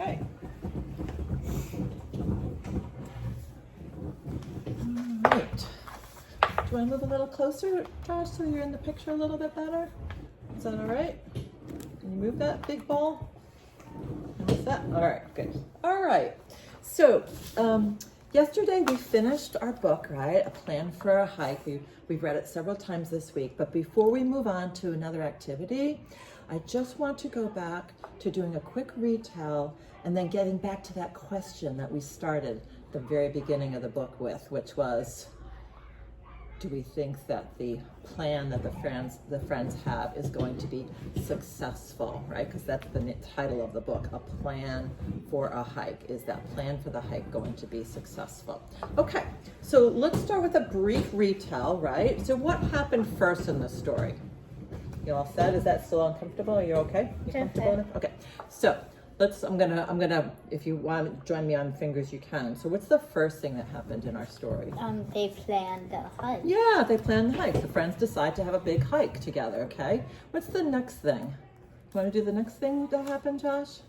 Okay. All right. Do you want to move a little closer, Josh, so you're in the picture a little bit better? Is that all right? Can you move that big ball? How's that? All right, good. All right. So, yesterday we finished our book, right? A Plan for a Hike. We've read it several times this week, but before we move on to another activity, I just want to go back to doing a quick retell and then getting back to that question that we started the very beginning of the book with, which was, do we think that the plan that the friends have is going to be successful, right? Because that's the title of the book, A Plan for a Hike. Is that plan for the hike going to be successful? Okay, so let's start with a brief retell, right? So what happened first in the story? You all set? Is that still uncomfortable? Are you okay? You comfortable enough? Okay. So I'm gonna, if you want to join me on fingers, you can. So what's the first thing that happened in our story? They planned the hike. Yeah, they planned the hike. The friends decide to have a big hike together, okay? What's the next thing? You want to do the next thing that happened, Josh?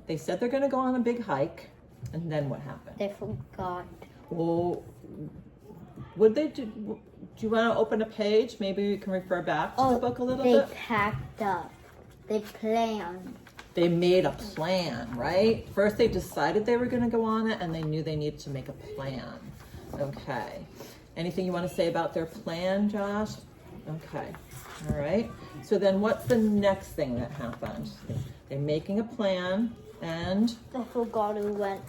They said they're gonna go on a big hike, and then what happened? They forgot. Well, would they do you want to open a page? Maybe we can refer back to the book a little bit. They packed up. They planned. They made a plan, right? First they decided they were going to go on it, and they knew they needed to make a plan. Okay. Anything you want to say about their plan, Josh? Okay. All right. So then what's the next thing that happened? They're making a plan, and They forgot who went.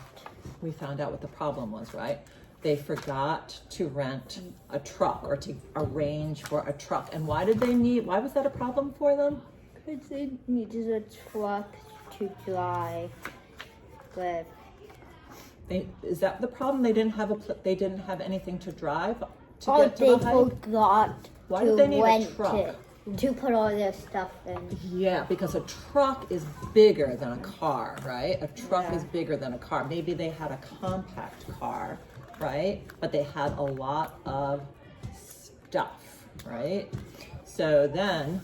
we found out what the problem was, right? They forgot to rent a truck or to arrange for a truck. And why was that a problem for them? Because they needed a truck to drive with. Is that the problem? They didn't have anything to drive to get to the hike? Forgot Why to did they need a rent truck? it to put all their stuff in. Yeah, because a truck is bigger than a car, right? A truck Yeah. is bigger than a car. Maybe they had a compact car, right? But they had a lot of stuff, right? So then,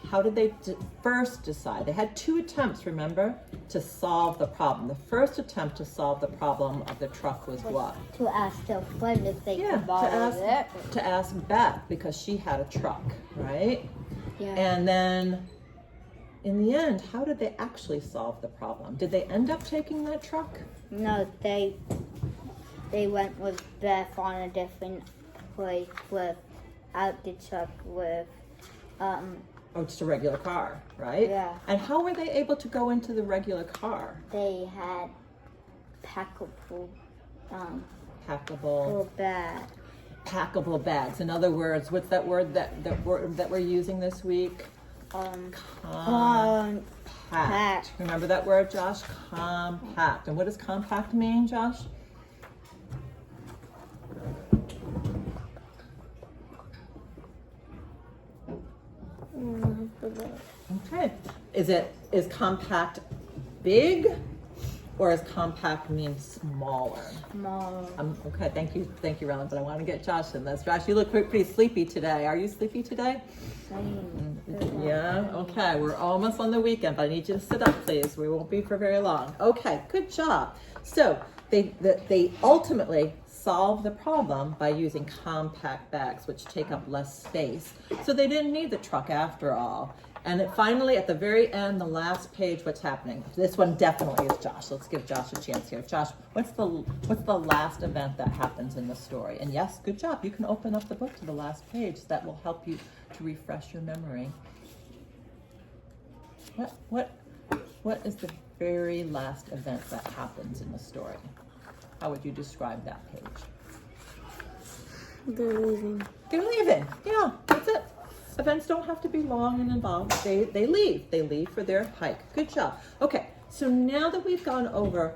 how did they first decide? They had two attempts, remember, to solve the problem. The first attempt to solve the problem of the truck was what? To ask their friend if they could To borrow it. ask Beth, because she had a truck, right? Yeah. And then, in the end, how did they actually solve the problem? Did they end up taking that truck? No, they went with Beth on a different place without the truck with Oh, just a regular car, right? Yeah. And how were they able to go into the regular car? they had packable Packable bag. packable bags. In other words, what's that word that we're using this week? Compact. Compact. Remember that word, Josh? Compact. And what does compact mean, Josh? Okay. Is compact big, or is compact mean smaller? Small. Okay, thank you, Rellen, but I want to get Josh in this. Josh, you look pretty sleepy today. Are you sleepy today? Yeah, okay, we're almost on the weekend, but I need you to sit up, please. We won't be for very long. Okay, good job. So they ultimately solved the problem by using compact bags, which take up less space. So they didn't need the truck after all. And finally, at the very end, the last page, what's happening? This one definitely is Josh. Let's give Josh a chance here. Josh, what's the last event that happens in the story? And yes, good job. You can open up the book to the last page. That will help you to refresh your memory. What is the very last event that happens in the story? How would you describe that page? They're leaving. They're leaving. Yeah, that's it. Events don't have to be long and involved. They leave. They leave for their hike. Good job. Okay, so now that we've gone over